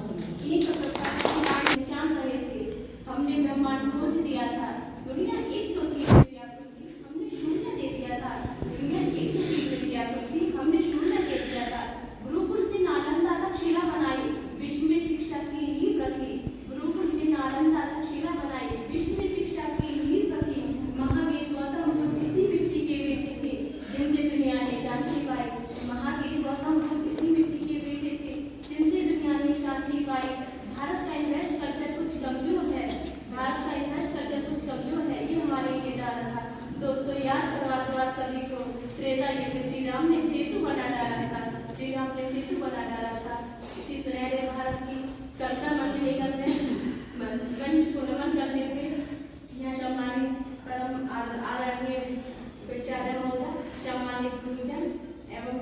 समय। ये सब पहचान रहे थे। हमने ब्रह्मांड खोज दिया था, दुनिया एक तो थी व्याकुल थी, हमने शून्य दे दिया था। दुनिया एक तो थी व्याकुल थी, हमने शून्य दे दिया था। गुरुकुल से नालंदा तक शिला बनाई, विश्व में शिक्षा की नींव रखी। गुरुकुल से नालंदा तक शिला बनाई, विश्व में शिक्षा की नींव रखी। महावीर गौतम बुद्ध इसी मिट्टी के बेटे थे, जिनसे दुनिया ने शांति पाई। महावीर गौतम बुद्ध इसी मिट्टी के बेटे थे, जिनसे दुनिया ने शांति पाई। भारत का इन्वेस्ट कल्चर कुछ कमजोर है, भारत का इन्वेस्ट कल्चर कुछ कमजोर है, ये हमारे लिए डाल रहा। दोस्तों याद करवा दो आज सभी को, त्रेता युग श्री राम ने सेतु बना डाला था, श्री राम ने सेतु बना डाला था। इसी सुनहरे भारत की कल्पना मंडली करते मंच को नमन करते हुए यहाँ सम्मानित परम आदरणीय विचार्य महोदय, सम्मानित गुरुजन एवं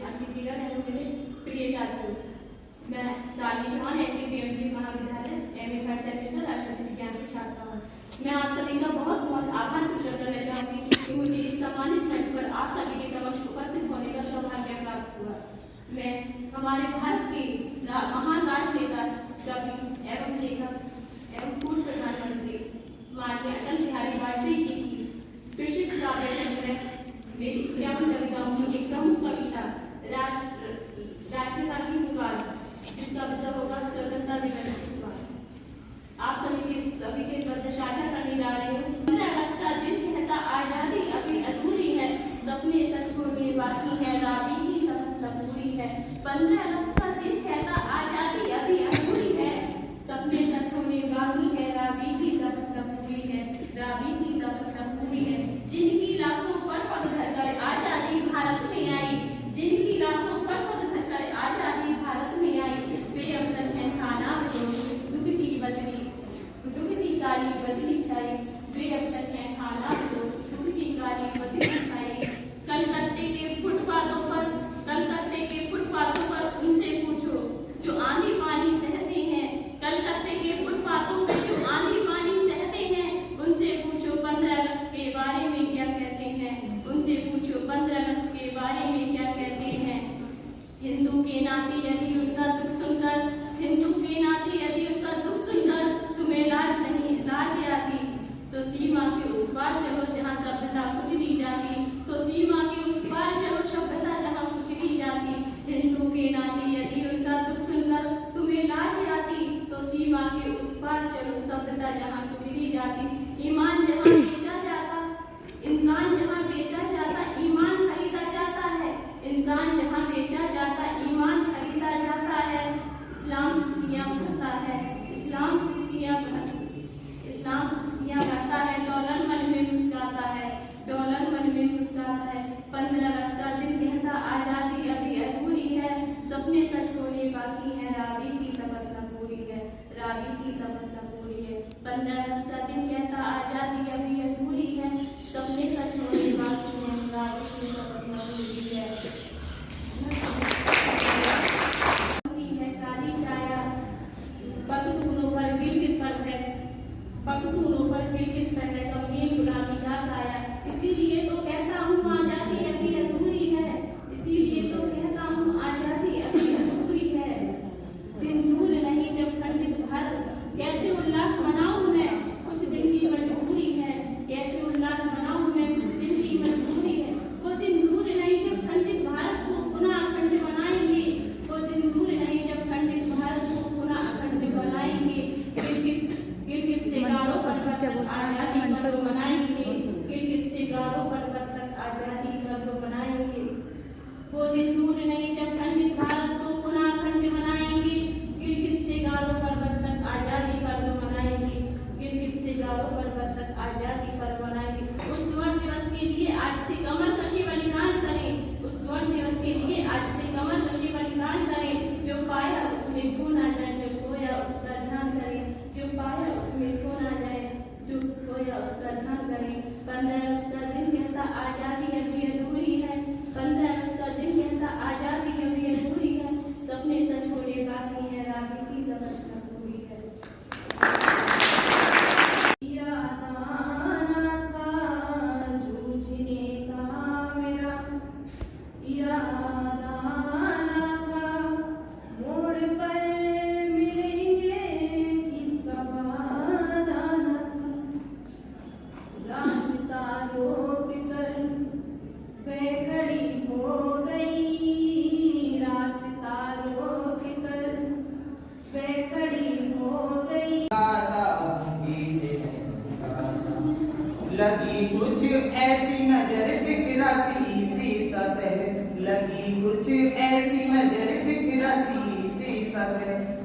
अतिथिगण एवं मेरे प्रिय साथियों, मैं साली चौहान एनटीपीएमजी महाविद्यालय एमए फर्स्ट सेमेस्टर राष्ट्रपति विज्ञान की छात्रा हूँ। मैं आप सभी का बहुत बहुत आभार व्यक्त करना चाहूँगी कि मुझे इस सम्मानित मंच पर आप सभी के समक्ष उपस्थित होने का सौभाग्य प्राप्त हुआ। मैं हमारे भारत के महान राष्ट्रनेता, कवि एवं लेखक एवं पूर्व प्रधानमंत्री माननीय अटल बिहारी वाजपेयी जी की प्रसिद्ध काव्य संग्रह मेरी 51 कविताओं की एक प्रमुख कविता राष्ट्रपिता की पुकार, जिसका विषय होगा स्वतंत्रता दिवस की पुकार, आप सभी के प्रति साझा करने जा रही हूँ। 15 अगस्त का दिन कहता आजादी अभी अधूरी है, सपने सच होने बाकी है, राबी की सपना पूरी है। 15 अगस्त का दिन कहता आजादी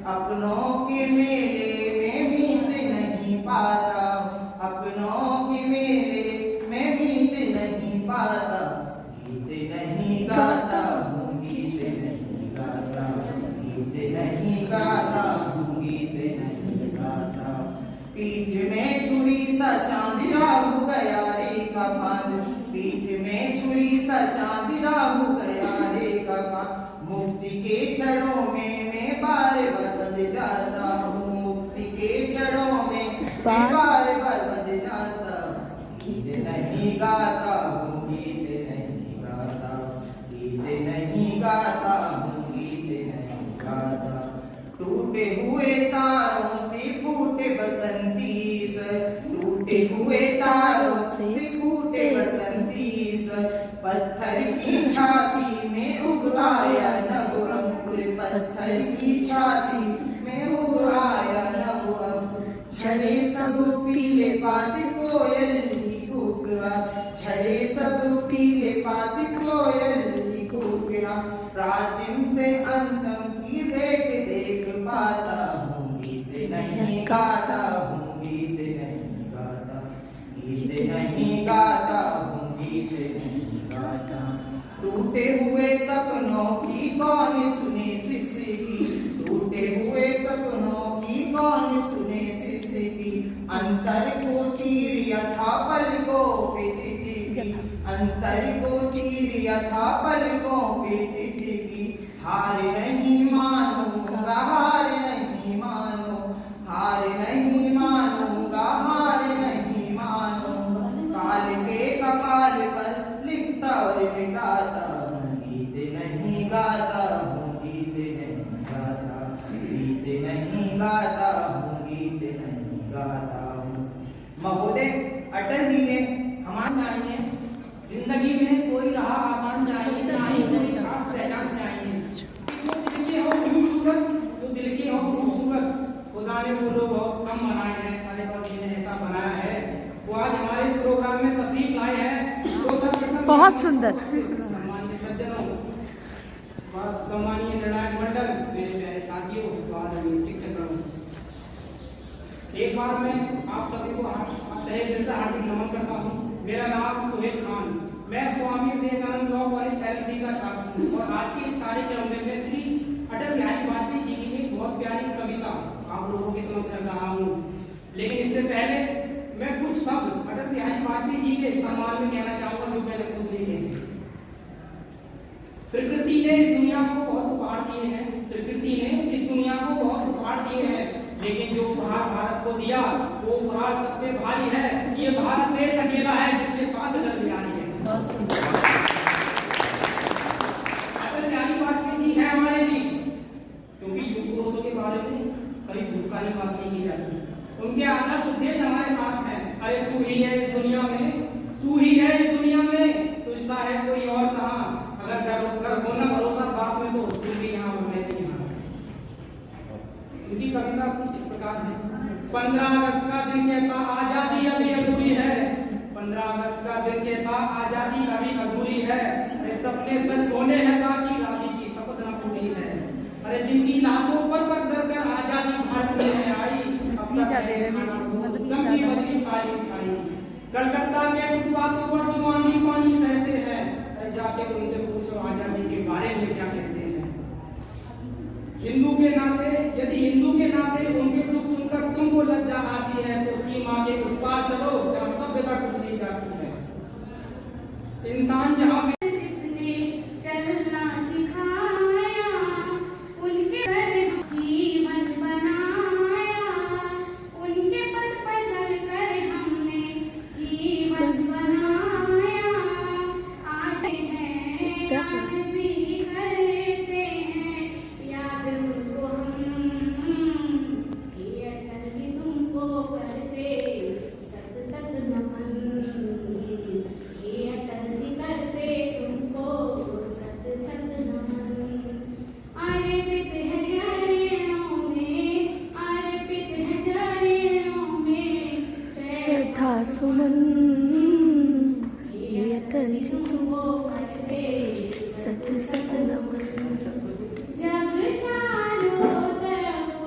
अपनों के मेले में मीत नहीं पाता हूँ, अपनों के मेले में मीत नहीं पाता, गीत नहीं गाता हूँ, गीत नहीं गाता, गीत नहीं गाता हूँ, गीत नहीं गाता। पीठ में छुरी सा चांद राहु गया रे का फांद, पीठ में छुरी सा चांद राहु गया रे का फांद, मुक्ति के छड़ों में मैं बार बार बंध जाता हूँ, मुक्ति के छड़ों में मैं बार बार बंध जाता हूँ, गीत नहीं गाता हूँ, गीत नहीं गाता, गीत नहीं गाता हूँ, गीत नहीं गाता। टूटे हुए तारों से फूटे बसंती स्वर, टूटे हुए तारों से फूटे बसंती स्वर, पत्थर की छाती में उग आया नव अंकुर, पत्थर की छाती में उग आया नव अंकुर। छड़े सब पीले पात कोयल की कूकवा, छड़े सब पीले पात कोयल की कूकवा, प्राचीन से अंतम की देख देख पाता हूँ, गीत नहीं गाता हूँ, गीत नहीं गाता, गीत नहीं गाता हूँ, गीत नहीं गाता। टूटे हुए सपनों की कौन सुने सिसकी, टूटे हुए सपनों की कौन सुने सिसकी, अंतर को चीर यथा पलकों पे टिकी, अंतर को चीर यथा पलकों पे टिकी। हार नहीं मानूंगा, हार नहीं मानो, हार नहीं मानूंगा, हार नहीं मानूंगा, काल के कपाल पर लिखता और मिटाता हूँ, गीत नहीं गाता हूँ, गीत नहीं गाता, गीत नहीं गाता हूँ, गीत नहीं गाता हूँ। महोदय अटल जी ने हमारे चाहिए जिंदगी में कोई राह आसान चाहिए, नहीं कोई खास पहचान चाहिए, जो दिल की हो खूबसूरत, जो दिल की हो खूबसूरत। खुदा ने वो लोग बहुत कम बनाए हैं, अलीगढ़ जी ने ऐसा बनाया है, वो आज हमारे इस प्रोग्राम में तशरीफ लाए हैं। तो सब बहुत सुंदर सम्मानीय सज्जनों, सम्मानीय निर्णायक मंडल, मेरे प्यारे साथियों, शिक्षक, एक बार मैं आप सभी को तहे दिल से हार्दिक नमन करता हूँ। मेरा नाम सुहेल खान, मैं Swami Vivekananda law college parallel का छात्र हूँ और आज के इस कार्यक्रम में मैं श्री अटल बिहारी वाजपेयी जी की एक बहुत प्यारी कविता आप लोगों के समक्ष रख रहा हूँ। लेकिन इससे पहले मैं कुछ शब्द अटल बिहारी वाजपेयी जी के सम्मान में कहना चाहूंगा जो मैंने खुद लिखे हैं। प्रकृति ने इस दुनिया को बहुत उपहार दिए हैं, प्रकृति ने इस दुनिया को बहुत उपहार दिए हैं, लेकिन जो उपहार भारत को दिया वो उपहार सब पे भारी है। ये भारत देश अकेला है जिसके पास अटल बिहारी है। अटल बिहारी वाजपेयी जी है हमारे बीच, क्योंकि युग पुरुषों के बारे में कभी भूतकालीन बात नहीं की जाती। उनके आदर्श उद्देश्य हमारे साथ हैं। अरे तू ही है इस दुनिया में, तू ही है इस दुनिया में, तुझसा है कोई और कहाँ, अगर होना भरोसा बाप में तो तू भी यहाँ और मैं भी यहाँ। उनकी कविता कुछ इस प्रकार है। 15 अगस्त का दिन कहता आजादी अभी अधूरी है, 15 अगस्त का दिन कहता आजादी अभी अधूरी है, अरे सपने सच होने हैं बाकी राही की शपथ न पूरी है। अरे जिनकी लाशों पर पकड़ कर आजादी भारत में आई, अब तक है खाना गम की बदली काली छाई। कलकत्ता के फुटपाथों पर जुआनी पानी सहते हैं, अरे जाके उनसे पूछो आजादी के बारे में क्या कहते हैं। हिंदू के नाते, यदि हिंदू के नाते उनके दुख सुनकर तुमको लज्जा आती है तो सीमा के उस पार चलो जहाँ सभ्यता कुछ नहीं जाती है। इंसान जहाँ जिसने चलना सिखाया उनके घर जीवन बनाया, उनके पथ पर चलकर हमने जीवन बनाया। आज है आज भी करते हैं याद उनको हम, ये अटल जी तुमको करते सत सत नमन, ये अटल जी करते तुमको सत सत नमन। अर्पित है चरणों में, अर्पित है चरणों में श्रद्धा सुमन, ये अटल जी तुमको करते सत सत नमन। जब चारों तरफ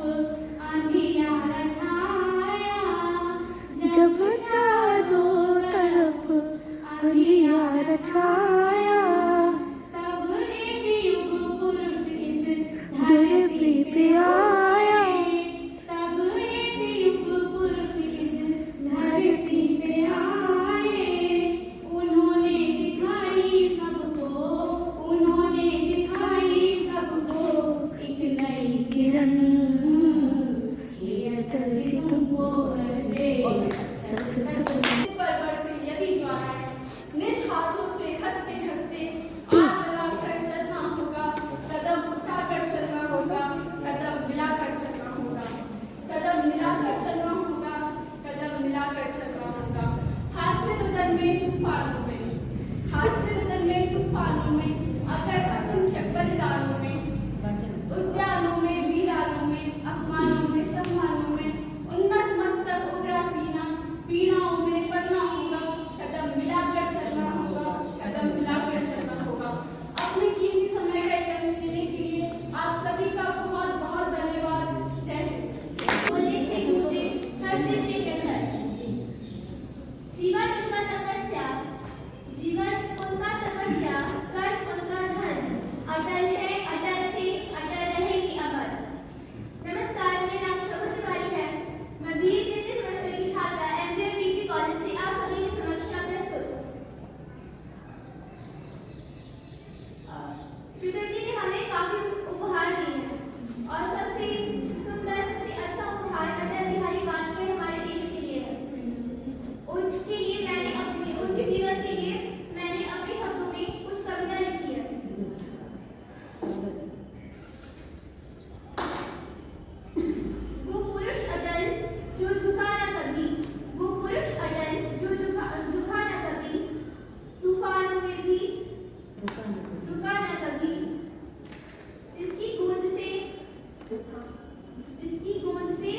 जिसकी गूंज से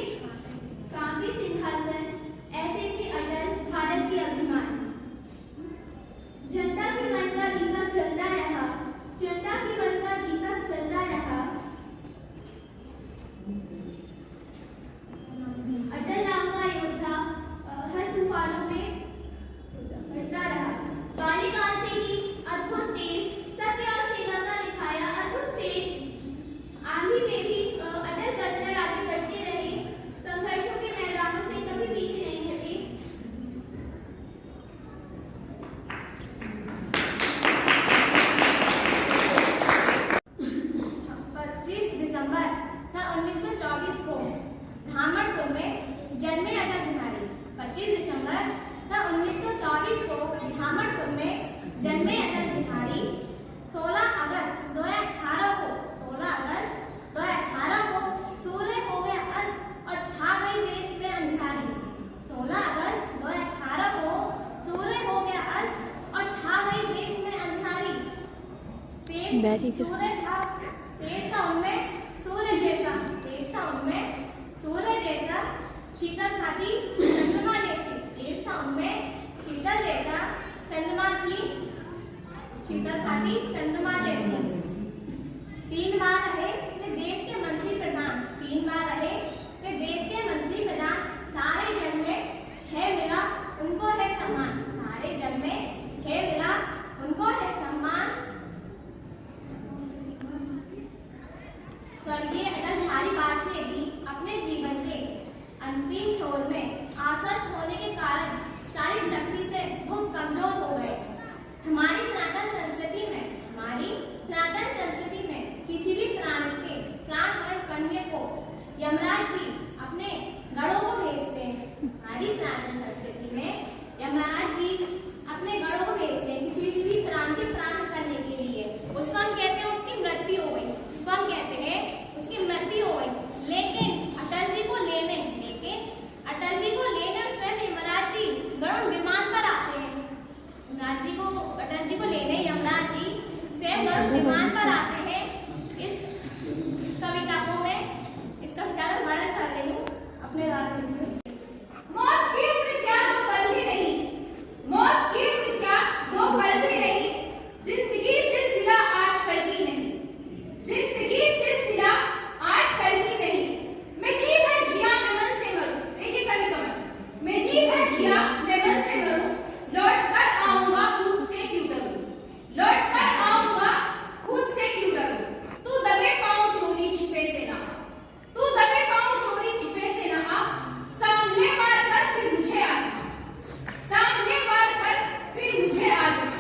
कांपे सिंहासन, ऐसे थे अटल भारत के अभिमान। जनता के मन का दीपक जलता रहा, जनता के मन का दीपक जलता रहा। अटल नाम का योद्धा हर तूफानों में बढ़ता रहा। बाल्यकाल से ही अद्भुत तेज, सत्य और सेवा का दिखाया अद्भुत शेष। आंधी में भी अटल बनकर आगे बढ़ते रहे, संघर्षों के मैदानों से कभी पीछे नहीं हटे। 25 दिसंबर सन 1924 को धामड़पुर में जन्मे अटल बिहारी। 25 दिसंबर सन 1924 को धामड़पुर में जन्मे अटल बिहारी। 16 अगस्त 2018 को सूर्य हो गया अस्त और छा गई देश में अंधियारी। 16 अगस्त 2018 को सूर्य हो गया अस्त और छा गई देश में अंधियारी। तेज था उनमें सूर्य जैसा, शीतल खाती चंद्रमा जैसी। तेज था उनमें शीतल जैसा, शीतल खाती चंद्रमा जैसी। 3 बार रहे वे देश के मंत्री प्रधान, 3 बार रहे वे देश के मंत्री प्रधान। सारे जग में है मिला उनको है सम्मान, सारे जग में है मिला उनको है सम्मान। स्वर्गीय अटल बिहारी वाजपेयी जी अपने जीवन के अंतिम छोर में अस्वस्थ होने के कारण शारीरिक शक्ति से बहुत कमजोर हो गए। हमारी सनातन संस्कृति में किसी भी प्राणी के प्राण हरण करने को यमराज जी अपने गढ़ों को भेजते हैं। हमारी सनातन संस्कृति में यमराज जी अपने गढ़ों को भेजते हैं किसी भी प्राणी के प्राण करने के लिए। उसको हम कहते हैं उसकी मृत्यु हो गई, लेकिन अटल जी को लेने स्वयं यमराज जी गरुड़ विमान पर आते हैं। अटल जी को लेने यमराज जी स्वयं गरुड़ विमान पर आते हैं। इस कविता में वर्णन कर रही हूँ अपने रात में। मौत की उम्र क्या दो पल भी नहीं, मौत की उम्र क्या दो पल भी नहीं। जिंदगी सिलसिला आज कल की नहीं, जिंदगी सिलसिला आज कल की नहीं। मैं जी भर जिया मैं मन से मरूं, देखिए कवि कमल। मैं जी भर जिया मैं मन से मरूं, लौट कर आऊंगा कूद से क्यों डरूं, लौट कर आऊंगा कूद से क्यों डरूं। तू दबे पाँव चोरी छिपे से ना, तू दबे पाँव चोरी छिपे से ना आ। सामने वार कर फिर मुझे आजमा, सामने वार कर फिर मुझे आजमा।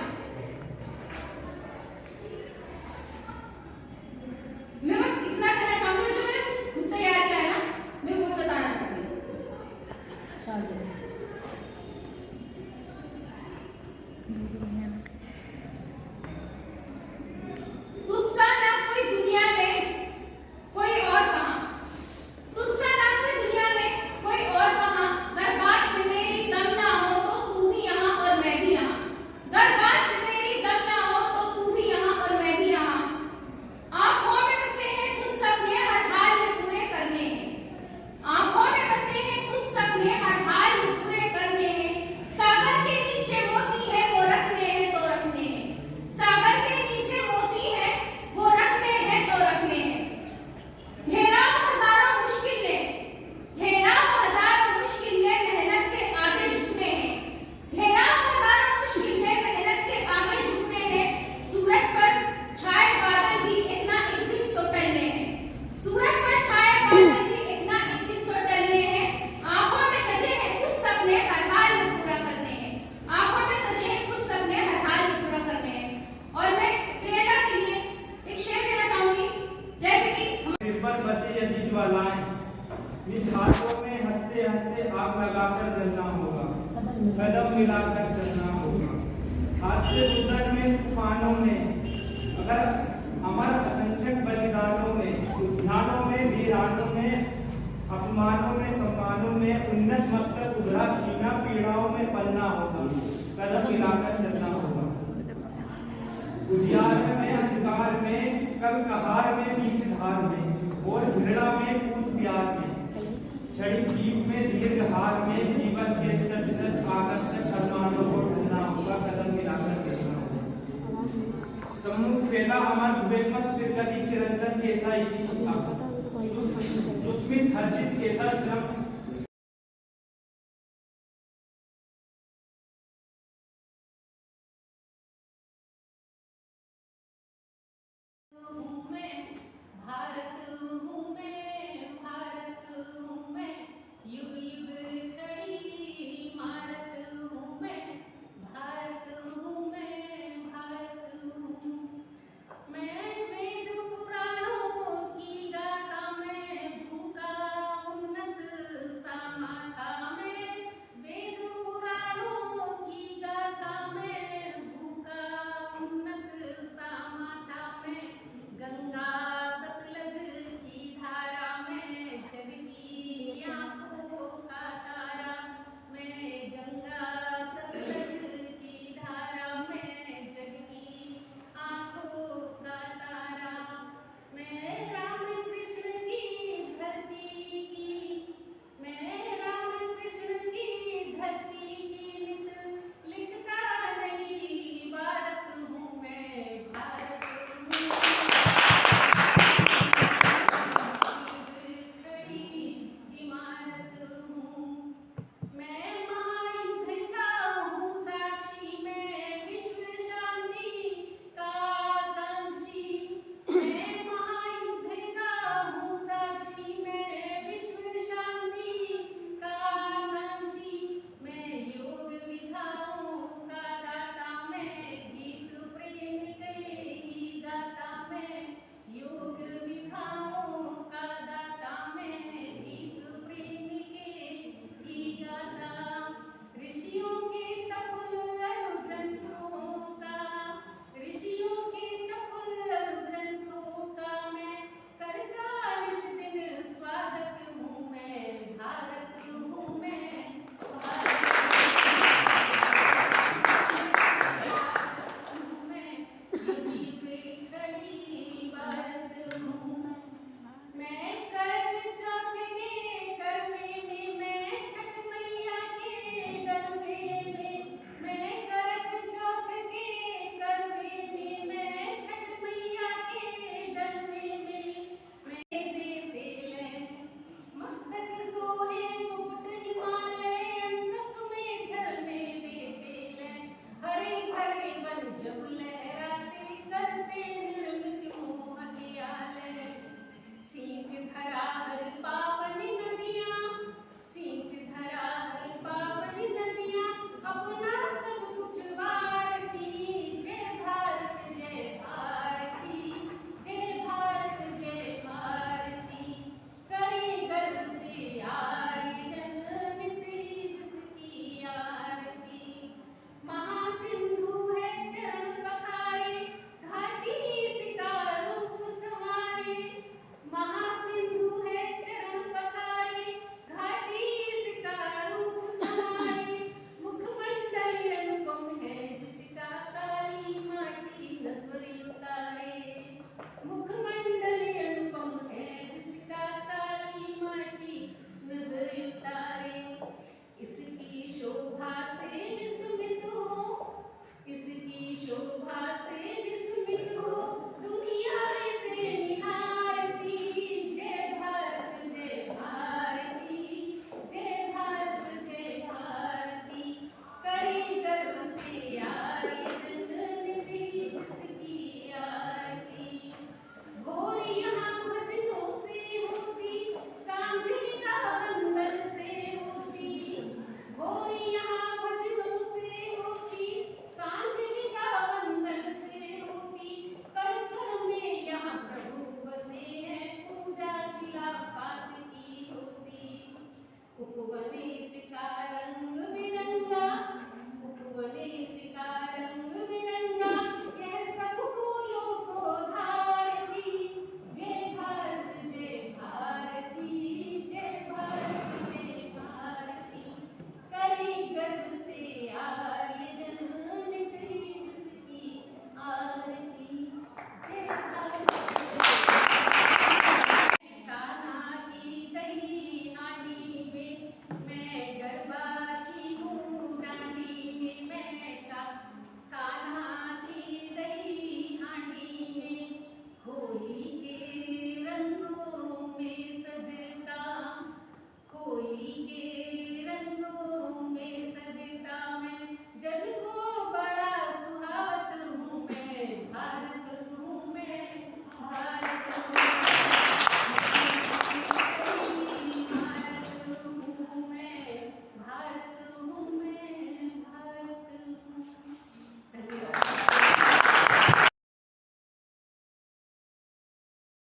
मैं बस इतना कहना चाहूंगी, जो मैंने खुद तैयार किया है ना, मैं वो बताना चाहती हूँ। तुझसा ना कोई दुनिया में कोई और कहां, तुझसा ना कोई दुनिया में कोई और कहां। गर बात में मेरी दम ना हो तो तू भी यहाँ और मैं भी यहाँ, गर बात में मेरी दम ना हो तो तू भी यहाँ और मैं भी यहाँ। आंखों में बसे हैं कुछ सपने हर हाल में पूरे करने हैं, आंखों में बसे हैं कुछ सपने हर हाल में पूरे करने हैं। सागर के नीचे मोती है वो रखने हैं तो रखने हैं, सागर के नीचे मोती है वो रखने हैं तो रखने हैं। घेरा हो हजारों मुश्किलें, घेरा हो हजारों मुश्किलें मेहनत के आगे झुकने हैं, घेरा हो हजारों मुश्किलें मेहनत के आगे झुकने हैं। सूरज पर छाए बादल भी एक ना एक दिन तो टलने हैं, सूरज पर छाए बादल भी एक ना एक दिन तो टलने हैं। आंखों में सजे हैं कुछ सपने हर हाल में पूरा करने हैं, आंखों में सजे हैं कुछ सपने हर हाल में पूरा करने हैं। और मैं प्रेरणा के लिए एक शेर देना चाहूंगी, जैसे कि सिर पर बसी यदि ज्वालाएं, निज हाथों में हंसते हंसते आग लगाकर जलना होगा, कदम मिलाकर चलना होगा। हाथ से उधर में तूफानों में, अगर अमर असंख्यक बलिदानों में, उद्यानों में, वीरानों में, अपमानों में, सम्मानों में, उन्नत मस्तक उधरा सीना पीड़ाओं में पलना होगा, कदम मिलाकर चलना होगा। उजियार में, अंधकार में, कल कहार में, बीच धार में, और घृणा में, कूद प्यार क्षणिक जीव में दीर्घ हार में जीवन के सच सच आकर्षक अरमानों को ढूंढना होगा, कदम मिलाकर चलना होगा। सम्मुख फैला अमर हुए मत फिर कभी चिरंतन कैसा इतिहास, दुष्मित हर्षित कैसा श्रम। भारत